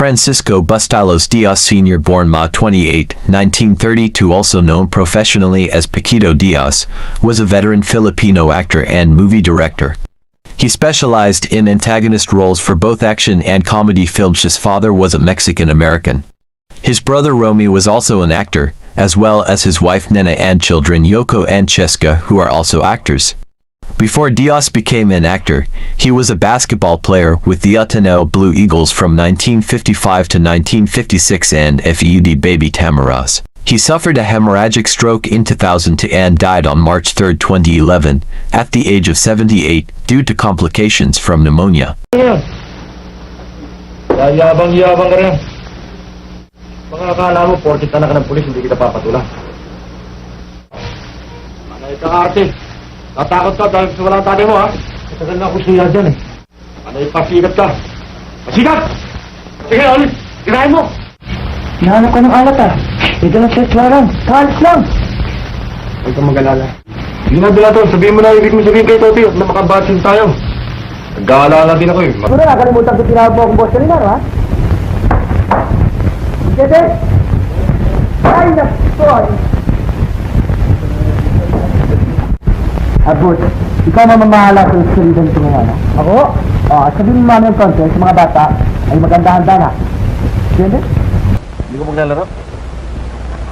Francisco Bustalos Diaz Sr. born Ma 28, 1932, also known professionally as Paquito Diaz, was a veteran Filipino actor and movie director. He specialized in antagonist roles for both action and comedy films. His father was a Mexican-American. His brother Romy was also an actor, as well as his wife Nena and children Yoko and Cheska, who are also actors. Before Diaz became an actor, he was a basketball player with the Ateneo Blue Eagles from 1955 to 1956 and FEUD Baby Tamaras. He suffered a hemorrhagic stroke in 2002 and died on March 3, 2011, at the age of 78, due to complications from pneumonia. Yabang-yabang ka rin. Baka akala mo, porkit anak ka ng pulis, hindi kita papatulang. Manay ka arte. Tatakot ka dahil sa walang tatay mo, ha? Matagal na ako siya dyan, eh. Manay pasikat ka. Pasikat! Sige, ulit! Kirahin mo! Hinahanap ka ng alat, ah. Dito lang sa restaurant. Kalis lang. Huwag kang mag-alala. Sige na, Donato. Sabihin mo na ibig mo sabihin kay Toti at na makabatsin tayo. Nag-aalala din ako, eh. Siguro nakalimutan ko tinawag mo akong boss kanina, ha? Sige, ay, naku! Abut, ikaw mamamahala sa sarili nito ngayon, ha? Ako? Sabihin mo mami ang konti sa mga bata ay maganda-handa na. Sige? Hindi ko maglalaro.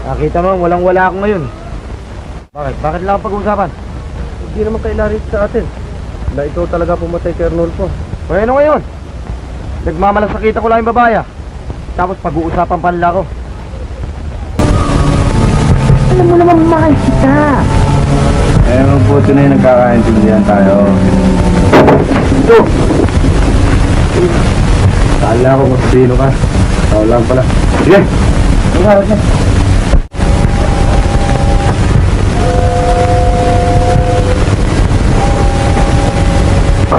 Nakita mo, walang-wala ako ngayon. Bakit? Bakit lang ang pag-uusapan? Hindi naman kailarit sa atin. Na ikaw talaga pumatay kay Arnulfo. O ano ngayon? Nagmamalasakita ko lang yung babaya. Tapos pag-uusapan pa nila ako. Alam mo naman mahal kita. Mabuti na yung nagkakaintindihan tayo. Ito! Kala ko masino ka. Tao lang pala. Sige! Sige!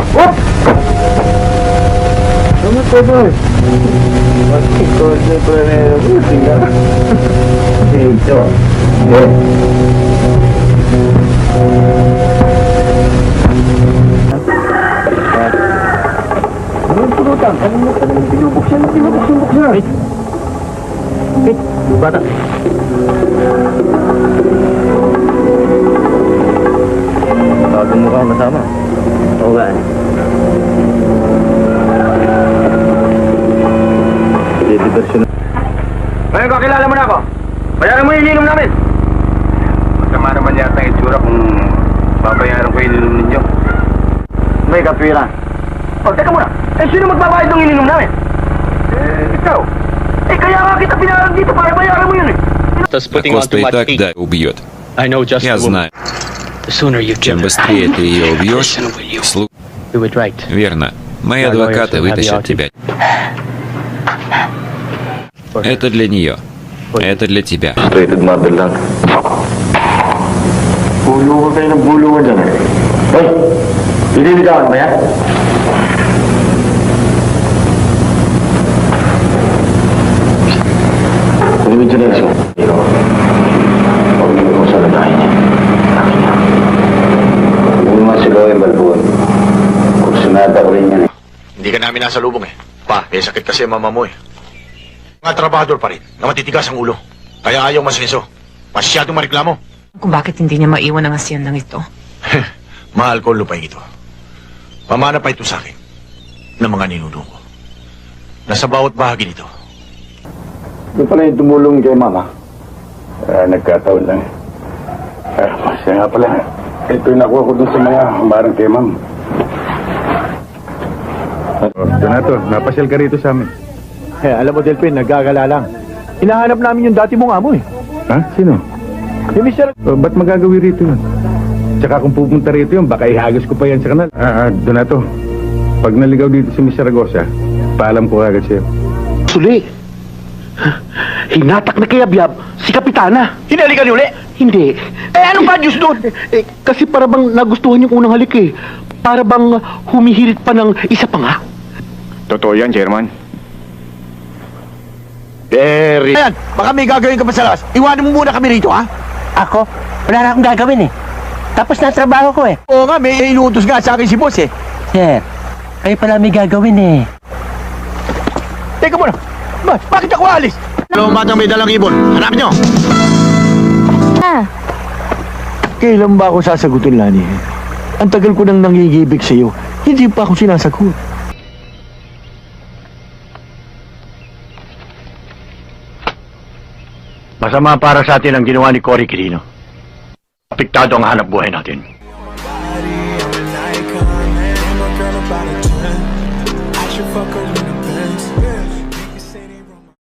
What? Ano ko ba? Mati ko sa pranero. Sige. Ito. Ano pulutan? Kanina ka naman binubuksan. Wait. Bata. Tawagin mo ka masama. Oo nga. Diversyon. Ngayon kakilala mo na ako. Bayaran mo yung ininom namin. Masama naman yata ang itsura kung babayaran ko yung ininom ninyo. May katwiran. O, teka muna. Sino magbabayad ng ininom namin? Ikaw. Kaya nga kita pinalang dito para bayaran mo yun, eh. Просто и так, да, убьет. Я знаю. Чем быстрее ты ее убьешь, Верно. Мои адвокаты вытащат тебя. Это для нее. Это для тебя. Rated mother lang. Bulo ka kayo ng bulo ka dyan, eh. Hoy! Piniligawan mo yan? Kunin mo dyan na siya. Huwag mo kung saan natahin niya. Akin niya. Huwag mo masigaw yung balbuan. Kursunada ko rin yan, eh. Hindi ka namin nasa lubong, eh. Pa, sakit kasi ang mama mo, eh. Mga trabahador pa rin na matitigas ang ulo. Kaya ayaw masenso. Masyadong mareklamo. Kung bakit hindi niya maiwan ang hasyendang ito. Mahal ko ang lupain ito. Pamana pa ito sa akin ng mga ninuno ko. Nasa bawat bahagi nito. Ito pala yung tumulong kay Mama. Nagkataon lang. Masaya nga pala. Ito yung nakuha ko dun sa mga marang kay Ma'am. Donato, napasyal ka rito sa amin. Alam mo, Delphin, nagagala lang. Hinahanap namin yung dati mong amo, eh. Ha? Sino? Yung Mr. Ba't magagawi rito yun? Tsaka kung pupunta rito yun, baka ihagis ko pa yan sa kanal. Donato, pag naligaw dito si Mr. Ragosa, paalam ko agad sa'yo. Suli, hinatak na kay Abyab si Kapitana. Hinalikan niyo uli? Hindi. Anong bad news doon? Kasi para bang nagustuhan yung unang halik, eh. Para bang humihirit pa ng isa pa nga. Totoo yan, Chairman. Very. Ayan, baka may gagawin ka pa sa labas. Iwanan mo muna kami rito, ha? Ako? Wala na akong gagawin, eh. Tapos na trabaho ko, eh. Oo nga, may inuutos nga sa akin si boss, eh. Sir, kayo pala may gagawin, eh. Teka muna, Bakit ako alis? Dalawang batang may dalang ibon. Hanapin nyo! Kailan ba ako sasagutin, Lani? Ang tagal ko nang nangigibig sa'yo. Hindi pa ako sinasagot. Masama para sa atin ang ginawa ni Cory Quirino. Apektado ang hanap buhay natin.